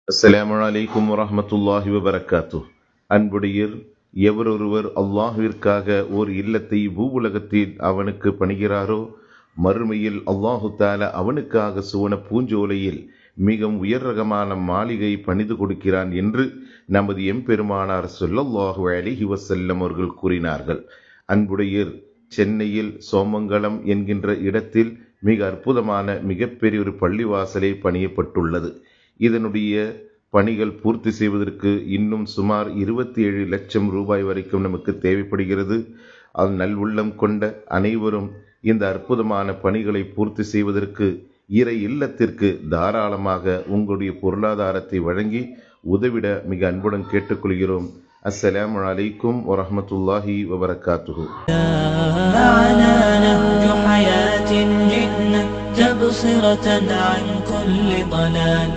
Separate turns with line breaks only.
அஸ்ஸலாமு அலைக்கும் வரஹ்மத்துல்லாஹி வபரகாத்துஹ். அன்புடையீர், எவரொருவர் அல்லாஹ்விற்காக ஓர் இல்லத்தை பூவுலகத்தில் அவனுக்கு பணிகிறாரோ, மறுமையில் அல்லாஹு தஆலா அவனுக்காக சுவன பூஞ்சோலையில் மிகவும் உயர் ரகமான மாளிகை பணிது கொடுக்கிறான் என்று நமது எம்பெருமானார் ஸல்லல்லாஹு அலைஹி வஸல்லம் அவர்கள் கூறினார்கள். அன்புடையீர், சென்னையில் சோமங்கலம் என்கின்ற இடத்தில் மிக அற்புதமான மிகப்பெரிய ஒரு பள்ளிவாசலை பணியப்பட்டுள்ளது. இதனுடைய பணிகள் பூர்த்தி செய்வதற்கு இன்னும் சுமார் 27 லட்சம் ரூபாய் வரைக்கும் நமக்கு தேவைப்படுகிறது. அது நல்வுள்ளம் கொண்ட அனைவரும் இந்த அற்புதமான பணிகளை பூர்த்தி செய்வதற்கு இறை இல்லத்திற்கு தாராளமாக உங்களுடைய பொருளாதாரத்தை வழங்கி உதவிட மிக அன்புடன் கேட்டுக்கொள்கிறோம். அஸ்ஸலாமு அலைக்கும் வரஹ்மத்துல்லாஹி வபரகாத்துஹு.
تبصرة عن كل ضلال.